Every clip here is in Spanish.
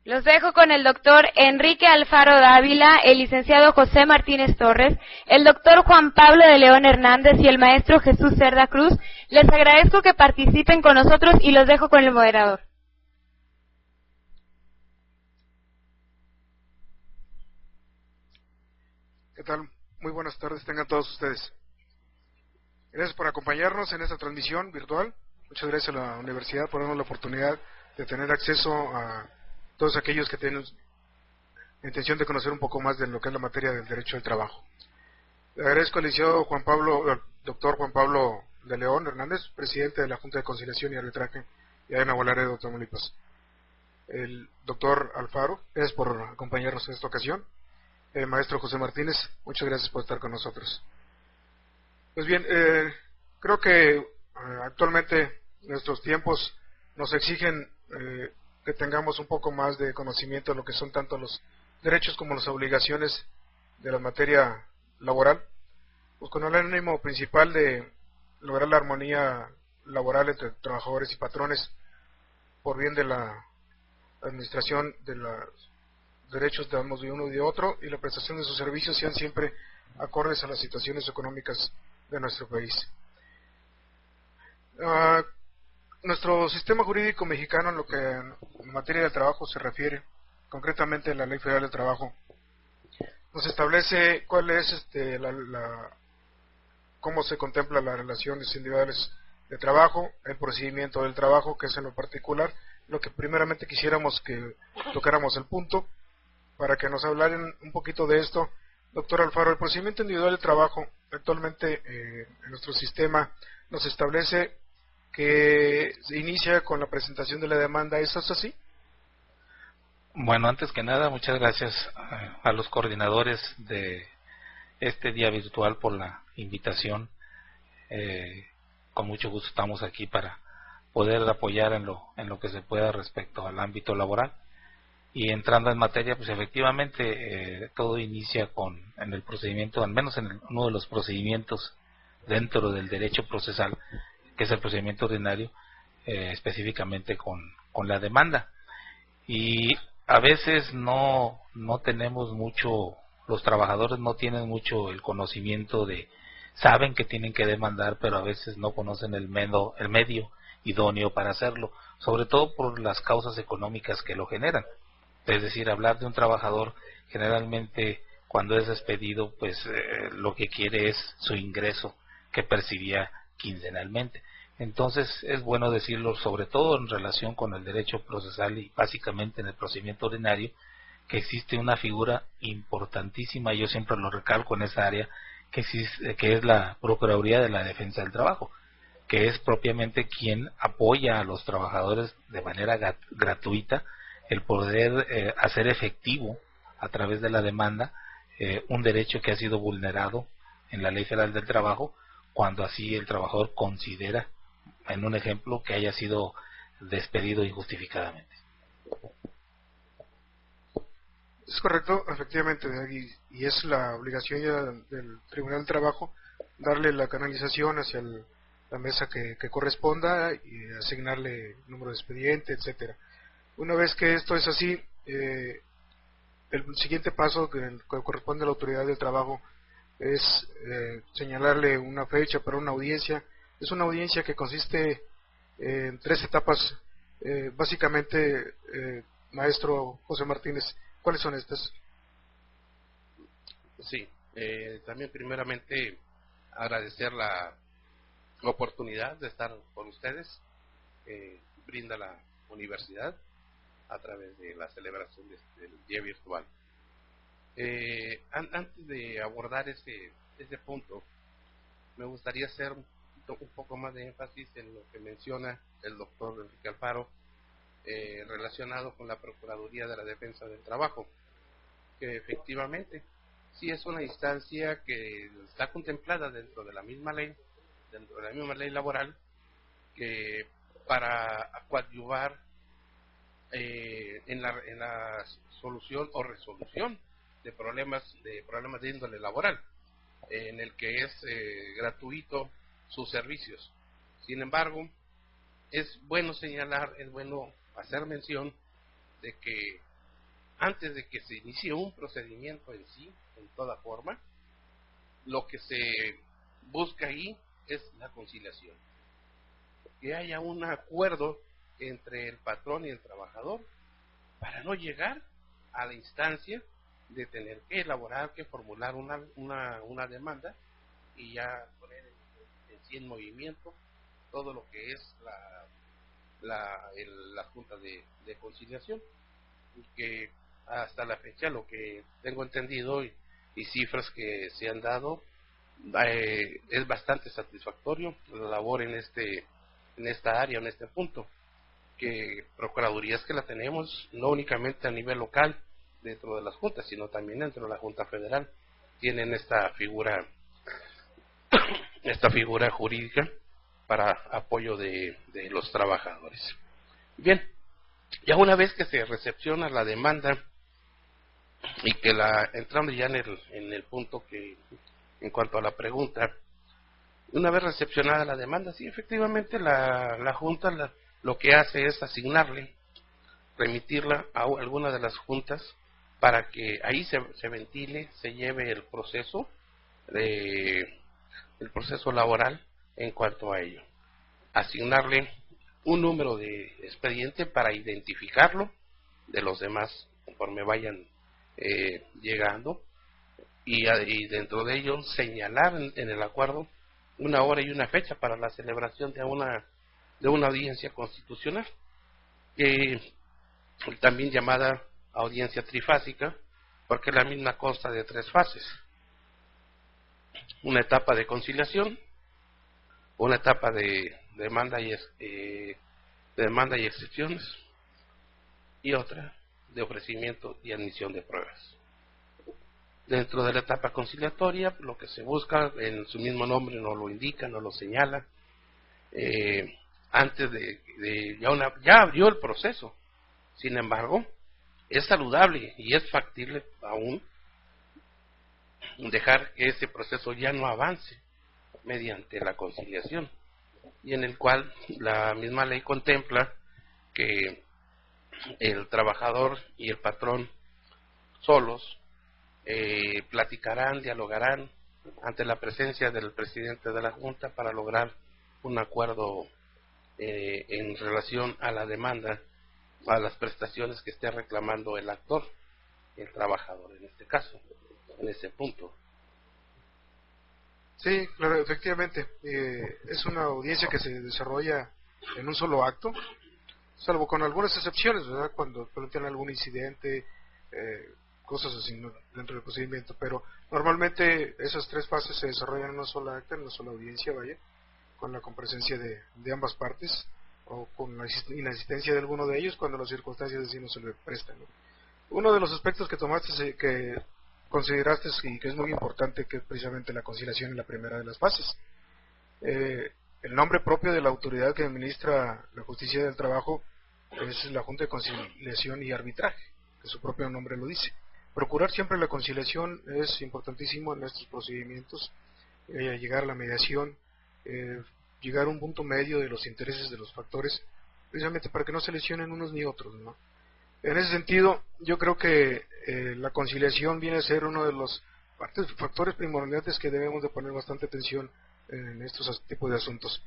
Los dejo con el doctor Enrique Alfaro Dávila, el licenciado José Martínez Torres, el doctor Juan Pablo de León Hernández y el maestro Jesús Cerda Cruz. Les agradezco que participen con nosotros y los dejo con el moderador. ¿Qué tal? Muy buenas tardes, tengan todos ustedes. Gracias por acompañarnos en esta transmisión virtual. Muchas gracias a la universidad por darnos la oportunidad de tener acceso a todos aquellos que tienen la intención de conocer un poco más de lo que es la materia del derecho del trabajo. Le agradezco al licenciado doctor Juan Pablo de León Hernández, presidente de la Junta de Conciliación y Arbitraje de Nahualaredo, Tamaulipas. El doctor Alfaro, gracias por acompañarnos en esta ocasión. El maestro José Martínez, muchas gracias por estar con nosotros. Pues bien, creo que actualmente nuestros tiempos nos exigen que tengamos un poco más de conocimiento de lo que son tanto los derechos como las obligaciones de la materia laboral, pues con el ánimo principal de lograr la armonía laboral entre trabajadores y patrones por bien de la administración de los derechos de ambos, de uno y de otro, y la prestación de sus servicios sean siempre acordes a las situaciones económicas de nuestro país. Nuestro sistema jurídico mexicano, en lo que en materia de trabajo se refiere, concretamente la Ley Federal del Trabajo, nos establece cuál es cómo se contempla las relaciones individuales de trabajo, el procedimiento del trabajo, que es en lo particular lo que primeramente quisiéramos que tocáramos el punto, para que nos hablaran un poquito de esto. Doctor Alfaro, el procedimiento individual de trabajo actualmente en nuestro sistema nos establece que se inicia con la presentación de la demanda. ¿Eso es así? Bueno, antes que nada, muchas gracias a los coordinadores de este día virtual por la invitación. Con mucho gusto estamos aquí para poder apoyar en lo que se pueda respecto al ámbito laboral. Y entrando en materia, pues efectivamente todo inicia en el procedimiento, al menos en uno de los procedimientos dentro del derecho procesal, que es el procedimiento ordinario, específicamente con la demanda. Y a veces no tenemos mucho, los trabajadores no tienen mucho el conocimiento saben que tienen que demandar, pero a veces no conocen el medio idóneo para hacerlo, sobre todo por las causas económicas que lo generan. Es decir, hablar de un trabajador generalmente cuando es despedido, pues lo que quiere es su ingreso que percibía quincenalmente. Entonces es bueno decirlo, sobre todo en relación con el derecho procesal y básicamente en el procedimiento ordinario, que existe una figura importantísima, y yo siempre lo recalco en esa área, que es la Procuraduría de la Defensa del Trabajo, que es propiamente quien apoya a los trabajadores de manera gratuita el poder hacer efectivo a través de la demanda un derecho que ha sido vulnerado en la Ley Federal del Trabajo, cuando así el trabajador considera, en un ejemplo, que haya sido despedido injustificadamente. Es correcto, efectivamente, y es la obligación ya del Tribunal del Trabajo darle la canalización hacia la mesa que corresponda y asignarle número de expediente, etcétera. Una vez que esto es así, el siguiente paso que corresponde a la autoridad del trabajo es señalarle una fecha para una audiencia. Es una audiencia que consiste en 3 etapas. Básicamente, maestro José Martínez, ¿cuáles son estas? Sí, también primeramente agradecer la oportunidad de estar con ustedes, brinda la universidad a través de la celebración del día virtual. Antes de abordar ese punto, me gustaría hacer un poco más de énfasis en lo que menciona el doctor Enrique Alfaro, relacionado con la Procuraduría de la Defensa del Trabajo, que efectivamente sí es una instancia que está contemplada dentro de la misma ley laboral, que para coadyuvar en la solución o resolución de problemas de índole laboral, en el que es gratuito sus servicios. Sin embargo, es bueno señalar, es bueno hacer mención de que antes de que se inicie un procedimiento en sí, en toda forma, lo que se busca ahí es la conciliación. Que haya un acuerdo entre el patrón y el trabajador para no llegar a la instancia de tener que elaborar, que formular una demanda y ya poner en sí en movimiento todo lo que es la Junta de Conciliación, y que hasta la fecha, lo que tengo entendido y cifras que se han dado, es bastante satisfactorio la labor en esta área, en este punto, que procuradurías que la tenemos no únicamente a nivel local dentro de las juntas, sino también dentro de la Junta Federal, tienen esta figura jurídica para apoyo de los trabajadores. Bien, ya una vez que se recepciona la demanda y que entramos ya en el punto que, en cuanto a la pregunta, una vez recepcionada la demanda, sí, efectivamente la Junta lo que hace es asignarle, remitirla a alguna de las juntas para que ahí se ventile, se lleve el proceso laboral en cuanto a ello. Asignarle un número de expediente para identificarlo de los demás conforme vayan llegando, y dentro de ello señalar en el acuerdo una hora y una fecha para la celebración de una audiencia constitucional, también llamada audiencia trifásica, porque la misma consta de 3 fases: una etapa de conciliación, una etapa de demanda y excepciones, y otra de ofrecimiento y admisión de pruebas. Dentro de la etapa conciliatoria, lo que se busca, en su mismo nombre nos lo indica, nos lo señala, antes ya abrió el proceso. Sin embargo, es saludable y es factible aún dejar que ese proceso ya no avance mediante la conciliación, y en el cual la misma ley contempla que el trabajador y el patrón solos platicarán, dialogarán ante la presencia del presidente de la Junta para lograr un acuerdo en relación a la demanda, a las prestaciones que esté reclamando el actor, el trabajador en este caso, en ese punto. Sí, claro, efectivamente. Es una audiencia que se desarrolla en un solo acto, salvo con algunas excepciones, ¿verdad? Cuando plantean algún incidente, cosas así dentro del procedimiento, pero normalmente esas 3 fases se desarrollan en una sola acta, en una sola audiencia, vaya, con la comparecencia de ambas partes, o con la inasistencia de alguno de ellos cuando las circunstancias así no se le prestan, ¿no? Uno de los aspectos que tomaste, que consideraste y que es muy importante, que es precisamente la conciliación en la primera de las fases. El nombre propio de la autoridad que administra la justicia del trabajo es la Junta de Conciliación y Arbitraje, que su propio nombre lo dice. Procurar siempre la conciliación es importantísimo en estos procedimientos, llegar a la mediación, llegar a un punto medio de los intereses de los factores, precisamente para que no se lesionen unos ni otros, ¿no? En ese sentido, yo creo que la conciliación viene a ser uno de los factores primordiales que debemos de poner bastante atención en estos tipos de asuntos.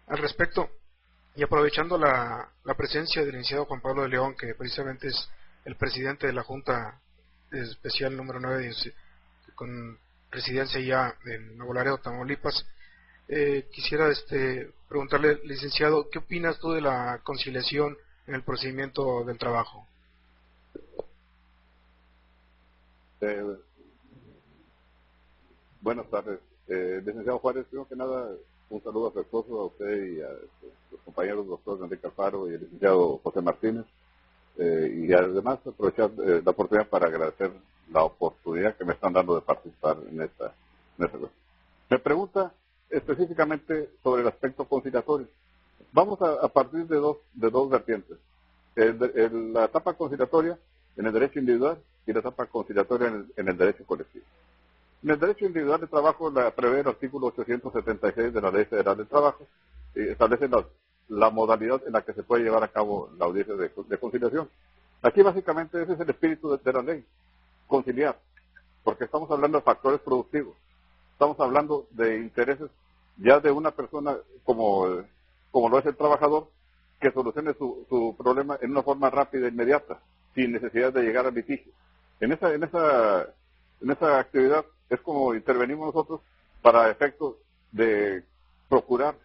Al respecto, y aprovechando la presencia del licenciado Juan Pablo de León, que precisamente es el presidente de la Junta Especial número 9, con residencia ya en Nuevo Laredo, Tamaulipas, quisiera preguntarle, licenciado, ¿qué opinas tú de la conciliación en el procedimiento del trabajo? Buenas tardes. Licenciado Juárez, primero que nada, un saludo afectuoso a usted y a los compañeros doctor Enrique Alfaro y el licenciado José Martínez. Y además aprovechar la oportunidad para agradecer la oportunidad que me están dando de participar en esta cuestión. Me pregunta específicamente sobre el aspecto conciliatorio. Vamos a partir de dos vertientes. La etapa conciliatoria en el derecho individual y la etapa conciliatoria en el derecho colectivo. En el derecho individual de trabajo prevé el artículo 876 de la Ley Federal del Trabajo, y establece la modalidad en la que se puede llevar a cabo la audiencia de conciliación. Aquí básicamente ese es el espíritu de la ley, conciliar, porque estamos hablando de factores productivos, estamos hablando de intereses ya de una persona como lo es el trabajador, que solucione su problema en una forma rápida e inmediata, sin necesidad de llegar al litigio. En esa actividad es como intervenimos nosotros para efectos de procurar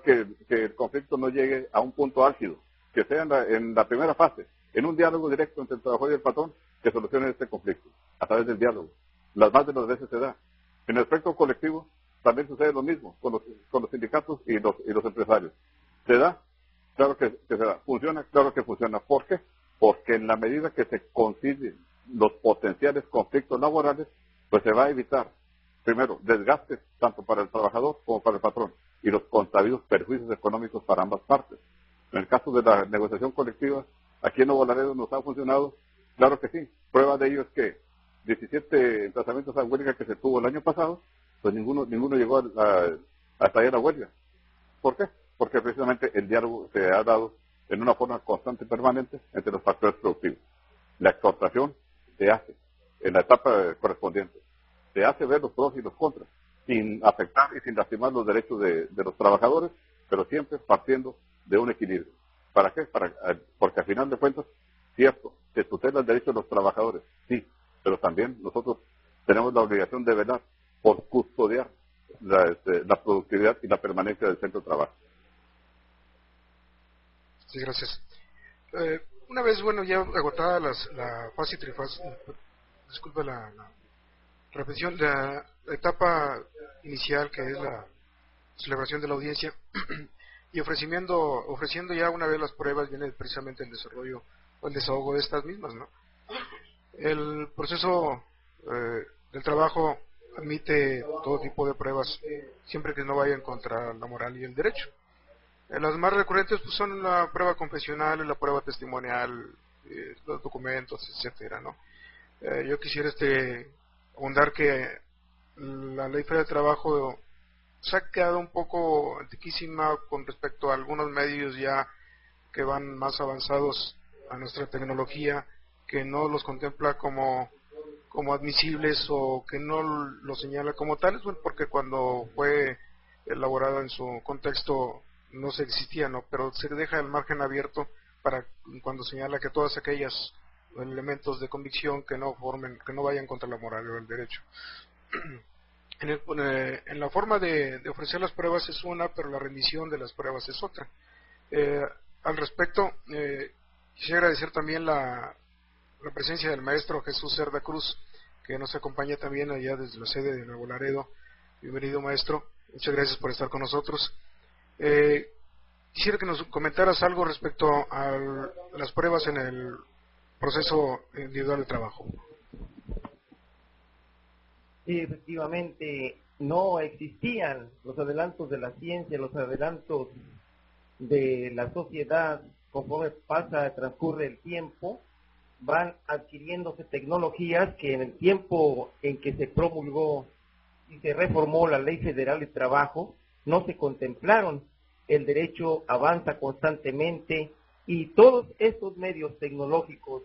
que el conflicto no llegue a un punto álgido, que sea en la primera fase, en un diálogo directo entre el trabajador y el patrón, que solucione este conflicto, a través del diálogo. Las más de las veces se da. En el aspecto colectivo también sucede lo mismo, con los sindicatos y los empresarios. ¿Se da? Claro que se da. ¿Funciona? Claro que funciona. ¿Por qué? Porque en la medida que se consiguen los potenciales conflictos laborales, pues se va a evitar, primero, desgastes tanto para el trabajador como para el patrón, y los consabidos perjuicios económicos para ambas partes. En el caso de la negociación colectiva, aquí en Nuevo Laredo nos ha funcionado, claro que sí. Prueba de ello es que 17 emplazamientos a huelga que se tuvo el año pasado, pues ninguno llegó a estallar la huelga. ¿Por qué? Porque precisamente el diálogo se ha dado en una forma constante y permanente entre los factores productivos. La exhortación se hace en la etapa correspondiente. Se hace ver los pros y los contras, sin afectar y sin lastimar los derechos de los trabajadores, pero siempre partiendo de un equilibrio. ¿Para qué? Porque al final de cuentas, cierto, se tutela el derecho de los trabajadores, sí, pero también nosotros tenemos la obligación de velar por custodiar la productividad y la permanencia del centro de trabajo. Sí, gracias. Una vez, ya agotada la fase y trifase, disculpe la repetición, la etapa inicial, que es la celebración de la audiencia, y ofreciendo ya una vez las pruebas, viene precisamente el desarrollo o el desahogo de estas mismas, ¿no? El proceso del trabajo admite todo tipo de pruebas, siempre que no vayan contra la moral y el derecho. Las más recurrentes pues, son la prueba confesional, la prueba testimonial, los documentos, etcétera, ¿no? Yo quisiera ahondar que la Ley Federal de Trabajo se ha quedado un poco antiquísima con respecto a algunos medios ya que van más avanzados a nuestra tecnología, que no los contempla como admisibles o que no los señala como tales, bueno, porque cuando fue elaborada en su contexto no se existía, ¿no? Pero se deja el margen abierto para cuando señala que todas aquellas elementos de convicción que no vayan contra la moral o el derecho. En la forma de ofrecer las pruebas es una, pero la rendición de las pruebas es otra. Al respecto, quisiera agradecer también la presencia del maestro Jesús Cerda Cruz, que nos acompaña también allá desde la sede de Nuevo Laredo. Bienvenido, maestro. Muchas gracias por estar con nosotros. Quisiera que nos comentaras algo respecto a las pruebas en el proceso individual de trabajo. Sí, efectivamente, no existían los adelantos de la ciencia, los adelantos de la sociedad. Conforme transcurre el tiempo, van adquiriéndose tecnologías que en el tiempo en que se promulgó y se reformó la Ley Federal de Trabajo, no se contemplaron. El derecho avanza constantemente y todos estos medios tecnológicos,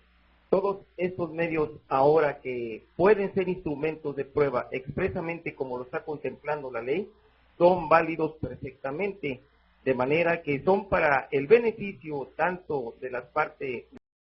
todos estos medios ahora que pueden ser instrumentos de prueba expresamente como lo está contemplando la ley, son válidos perfectamente, de manera que son para el beneficio tanto de las partes